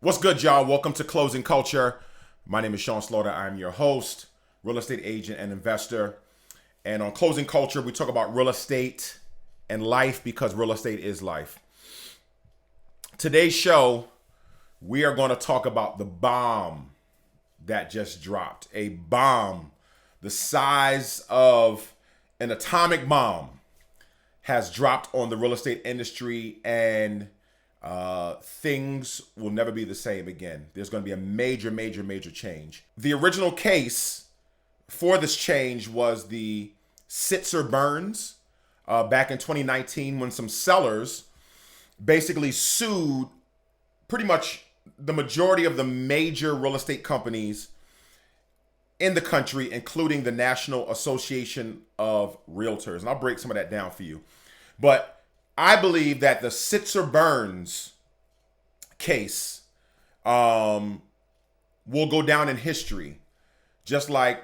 What's good, y'all? Welcome to Closing Culture. My name is Sean Slaughter. I'm your host, real estate agent and investor. And on Closing Culture, we talk about real estate and life because real estate is life. Today's show, we are going to talk about the bomb that just dropped. A bomb the size of an atomic bomb has dropped on the real estate industry, and things will never be the same again. There's going to be a major change. The original case for this change was the Sitzer Burns back in 2019, when some sellers basically sued pretty much the majority of the major real estate companies in the country, including the National Association of Realtors. And I'll break some of that down for you. But I believe that the Sitzer Burns case will go down in history, just like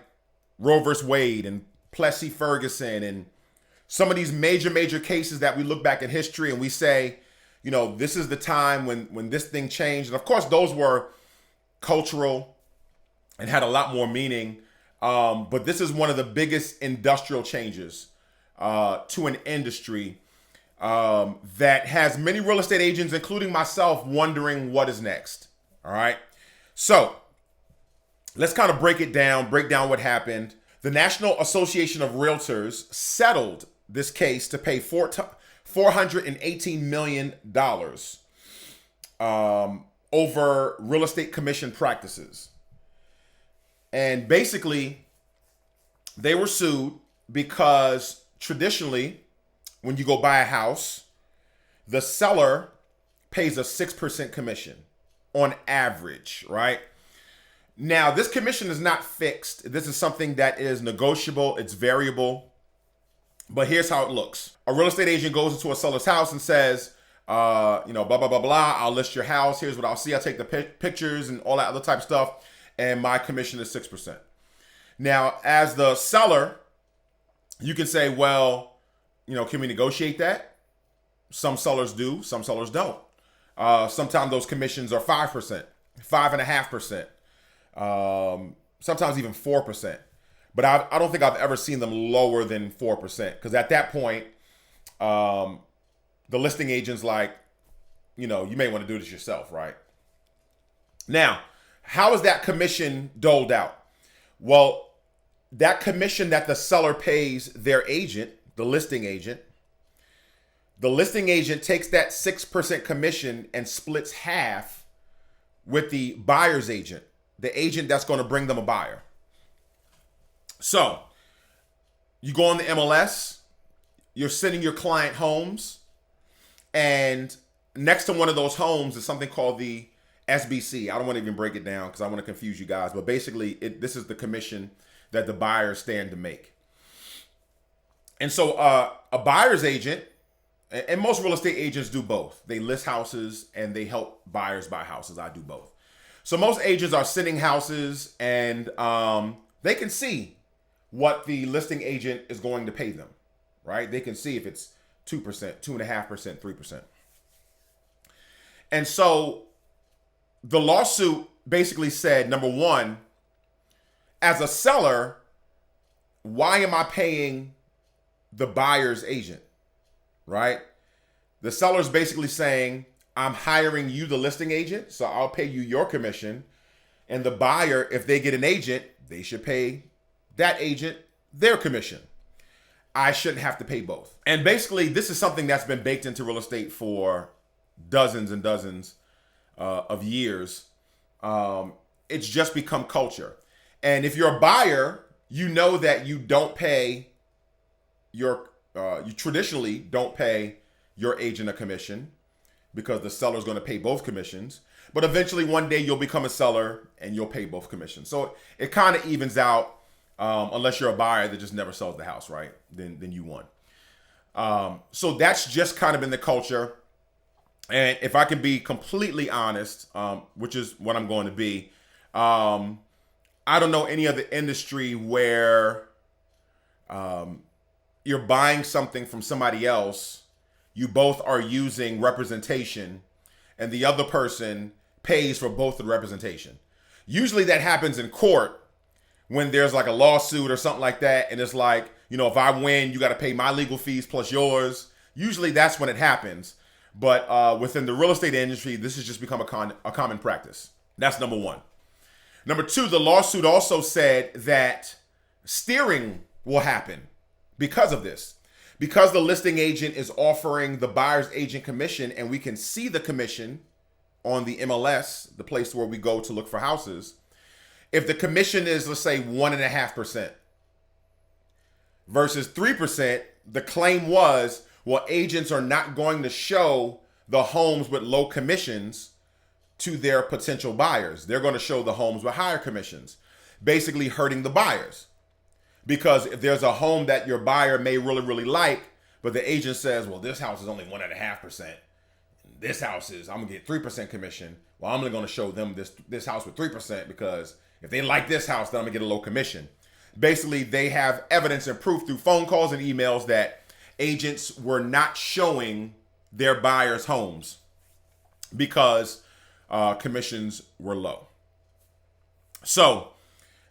Roe vs. Wade and Plessy Ferguson and some of these major cases that we look back in history and we say, you know, this is the time when this thing changed. And of course, those were cultural and had a lot more meaning. But this is one of the biggest industrial changes to an industry that has many real estate agents, including myself, wondering what is next. All right. So let's kind of break down what happened. The National Association of Realtors settled this case to pay $418 million over real estate commission practices. And basically, they were sued because traditionally, when you go buy a house, the seller pays a 6% commission on average, right? Now, this commission is not fixed. This is something that is negotiable. It's variable. But here's how it looks. A real estate agent goes into a seller's house and says, blah, blah, blah, blah. I'll list your house. Here's what I'll see. I'll take the pictures and all that other type of stuff. And my commission is 6%. Now, as the seller, you can say, well, can we negotiate that? Some sellers do, some sellers don't. Sometimes those commissions are 5%, 5.5%, sometimes even 4%. But I don't think I've ever seen them lower than 4%, because at that point, the listing agent's like, you may want to do this yourself, right? Now, how is that commission doled out? Well, that commission that the seller pays their agent, the listing agent takes that 6% commission and splits half with the buyer's agent, the agent that's going to bring them a buyer. So you go on the MLS, you're sending your client homes, and next to one of those homes is something called the SBC. I don't want to even break it down because I want to confuse you guys, but basically this is the commission that the buyers stand to make. And so a buyer's agent, and most real estate agents do both. They list houses and they help buyers buy houses. I do both. So most agents are sending houses, and they can see what the listing agent is going to pay them, right? They can see if it's 2%, 2.5%, 3%. And so the lawsuit basically said, number one, as a seller, why am I paying the buyer's agent, right? The seller's basically saying, I'm hiring you, the listing agent, so I'll pay you your commission. And the buyer, if they get an agent, they should pay that agent their commission. I shouldn't have to pay both. And basically, this is something that's been baked into real estate for dozens and dozens of years. It's just become culture. And if you're a buyer, you know that you don't pay you traditionally don't pay your agent a commission because the seller is going to pay both commissions. But eventually one day you'll become a seller and you'll pay both commissions. So it kind of evens out, unless you're a buyer that just never sells the house, right? Then you won. So that's just kind of been the culture. And if I can be completely honest, which is what I'm going to be, I don't know any other industry where you're buying something from somebody else, you both are using representation, and the other person pays for both of the representation. Usually that happens in court when there's like a lawsuit or something like that, and it's like, if I win, you got to pay my legal fees plus yours. Usually that's when it happens. But within the real estate industry, this has just become a common practice. That's number one. Number two, the lawsuit also said that steering will happen because of this. Because the listing agent is offering the buyer's agent commission, and we can see the commission on the MLS, the place where we go to look for houses. If the commission is, let's say, 1.5% versus 3%, the claim was, well, agents are not going to show the homes with low commissions to their potential buyers. They're going to show the homes with higher commissions, basically hurting the buyers. Because if there's a home that your buyer may really, really like, but the agent says, well, this house is only 1.5%. This house is, I'm going to get 3% commission. Well, I'm only going to show them this house with 3% because if they like this house, then I'm going to get a low commission. Basically, they have evidence and proof through phone calls and emails that agents were not showing their buyers homes because commissions were low. So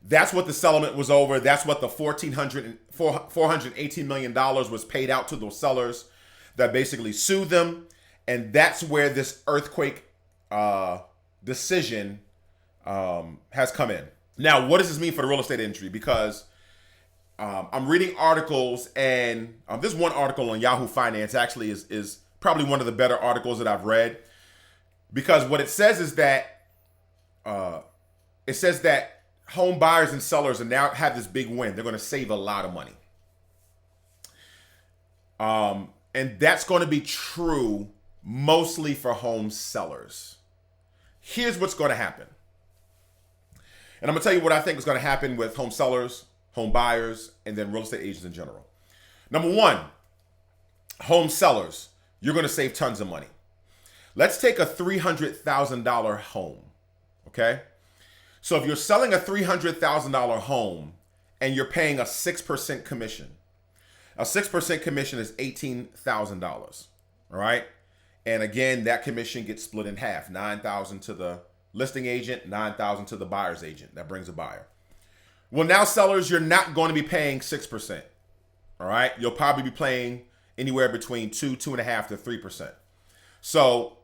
that's what the settlement was over. That's what the $418 million was paid out to those sellers that basically sued them. And that's where this earthquake decision has come in. Now, what does this mean for the real estate industry? Because I'm reading articles, and this one article on Yahoo Finance actually is probably one of the better articles that I've read. Because what it says is that home buyers and sellers are now have this big win. They're going to save a lot of money. And that's going to be true mostly for home sellers. Here's what's going to happen. And I'm going to tell you what I think is going to happen with home sellers, home buyers, and then real estate agents in general. Number one, home sellers, you're going to save tons of money. Let's take a $300,000 home, okay? So if you're selling a $300,000 home and you're paying a 6% commission, a 6% commission is $18,000, all right? And again, that commission gets split in half, $9,000 to the listing agent, $9,000 to the buyer's agent. That brings a buyer. Well, now sellers, you're not going to be paying 6%, all right? You'll probably be paying anywhere between 2.5% to 3%. So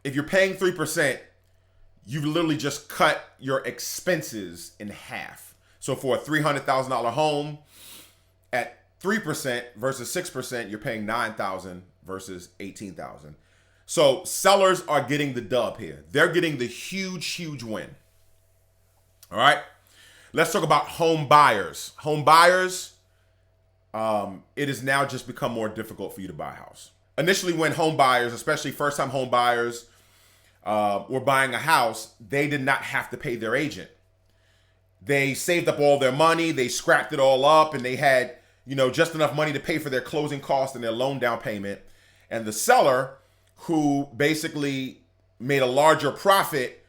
if you're paying 3%, you've literally just cut your expenses in half. So for a $300,000 home at 3% versus 6%, you're paying $9,000 versus $18,000. So sellers are getting the dub here. They're getting the huge win. All right. Let's talk about home buyers. Home buyers, it has now just become more difficult for you to buy a house. Initially, when home buyers, especially first-time home buyers, were buying a house, they did not have to pay their agent. They saved up all their money, they scrapped it all up, and they had, just enough money to pay for their closing costs and their loan down payment. And the seller, who basically made a larger profit,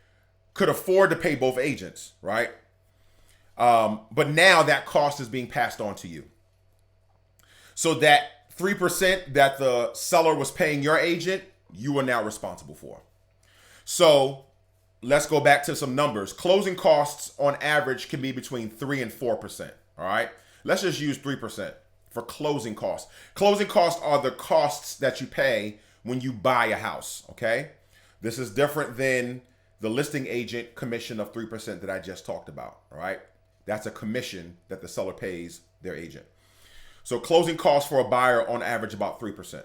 could afford to pay both agents, right? But now that cost is being passed on to you. So that 3% that the seller was paying your agent, you are now responsible for. So let's go back to some numbers. Closing costs on average can be between 3 and 4%. All right. Let's just use 3% for closing costs. Closing costs are the costs that you pay when you buy a house. Okay. This is different than the listing agent commission of 3% that I just talked about. All right. That's a commission that the seller pays their agent. So closing costs for a buyer on average about 3%.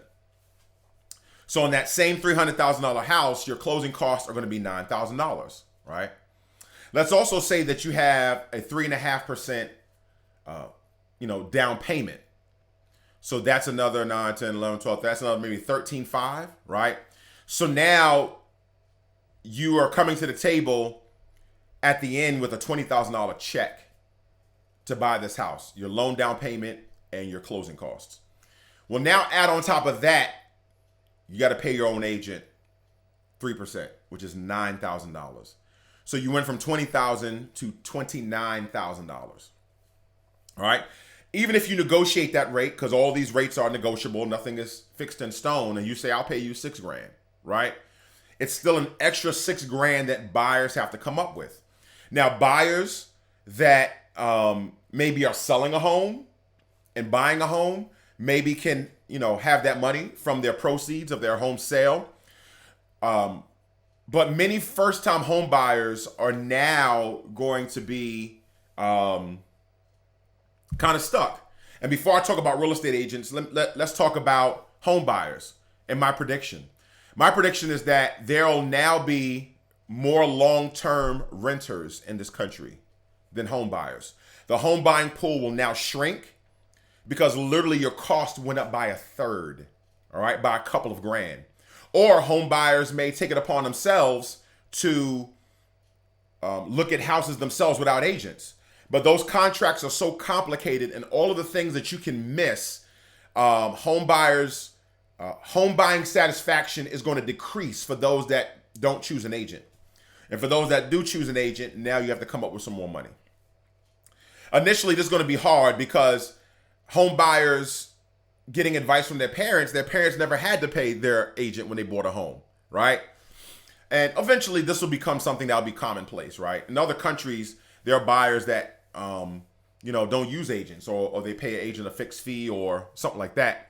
So in that same $300,000 house, your closing costs are going to be $9,000, right? Let's also say that you have a 3.5%, down payment. So that's another 9, 10, 11, 12. That's another maybe 13.5, right? So now you are coming to the table at the end with a $20,000 check to buy this house, your loan down payment and your closing costs. Well, now add on top of that, you got to pay your own agent 3%, which is $9,000. So you went from $20,000 to $29,000. All right. Even if you negotiate that rate, because all these rates are negotiable, nothing is fixed in stone, and you say, I'll pay you $6,000, right? it's still an extra $6,000 that buyers have to come up with. Now, buyers that maybe are selling a home and buying a home maybe can, have that money from their proceeds of their home sale. But many first-time home buyers are now going to be kind of stuck. And before I talk about real estate agents, let's talk about home buyers and my prediction. My prediction is that there will now be more long-term renters in this country than home buyers. The home buying pool will now shrink because literally your cost went up by a third, all right, by a couple of grand. Or home buyers may take it upon themselves to look at houses themselves without agents. But those contracts are so complicated and all of the things that you can miss, home buying satisfaction is going to decrease for those that don't choose an agent. And for those that do choose an agent, now you have to come up with some more money. Initially, this is going to be hard because home buyers getting advice from their parents never had to pay their agent when they bought a home, right? And eventually this will become something that will be commonplace, right? In other countries, there are buyers that, don't use agents or they pay an agent a fixed fee or something like that.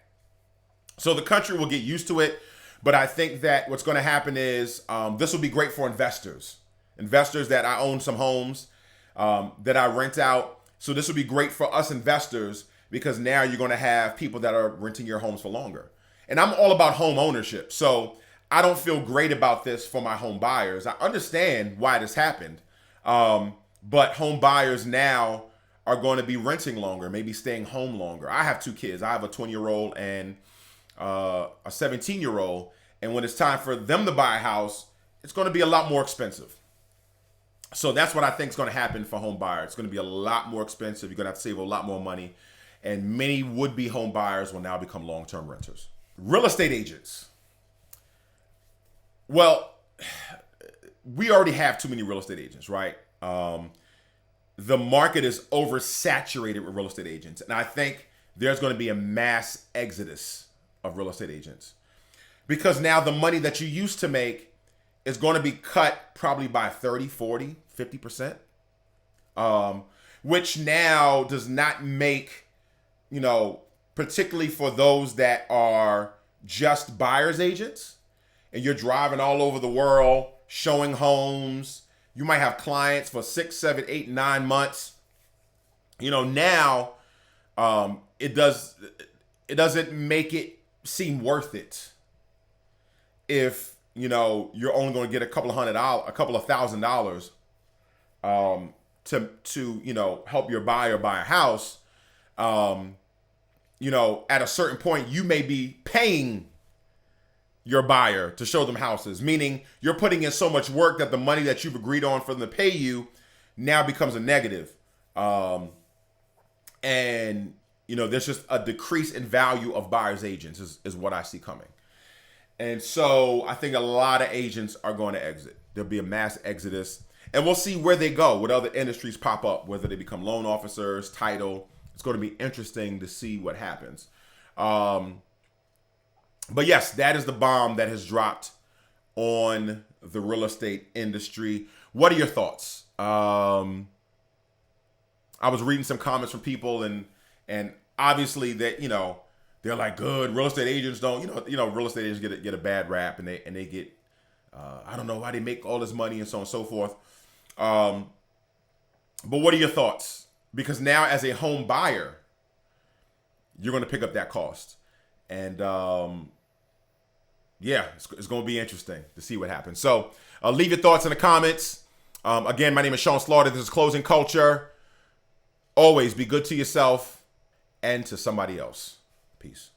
So the country will get used to it. But I think that what's going to happen is this will be great for investors that I own some homes that I rent out. So this will be great for us investors because now you're going to have people that are renting your homes for longer. And I'm all about home ownership. So I don't feel great about this for my home buyers. I understand why this happened. But home buyers now are going to be renting longer, maybe staying home longer. I have two kids. I have a 20-year-old and a 17-year-old. And when it's time for them to buy a house, it's going to be a lot more expensive. So that's what I think is going to happen for home buyers. It's going to be a lot more expensive. You're going to have to save a lot more money. And many would-be home buyers will now become long-term renters. Real estate agents. Well, we already have too many real estate agents, right? The market is oversaturated with real estate agents. And I think there's going to be a mass exodus of real estate agents. Because now the money that you used to make is going to be cut probably by 30, 40, 50%. Which now does not make, particularly for those that are just buyer's agents and you're driving all over the world, showing homes. You might have clients for 6, 7, 8, 9 months. Now it doesn't make it seem worth it if you're only going to get a couple of $1,000s to help your buyer buy a house. At a certain point you may be paying your buyer to show them houses, meaning you're putting in so much work that the money that you've agreed on for them to pay you now becomes a negative. And there's just a decrease in value of buyer's agents is what I see coming. And so I think a lot of agents are going to exit. There'll be a mass exodus. And we'll see where they go, what other industries pop up, whether they become loan officers, title. It's going to be interesting to see what happens. But yes, that is the bomb that has dropped on the real estate industry. What are your thoughts? I was reading some comments from people and obviously that, they're like, good, real estate agents don't, real estate agents get a bad rap and they get, I don't know why they make all this money and so on and so forth. But what are your thoughts? Because now as a home buyer, you're going to pick up that cost. And it's going to be interesting to see what happens. So leave your thoughts in the comments. Again, my name is Sean Slaughter. This is Closing Culture. Always be good to yourself and to somebody else. Peace.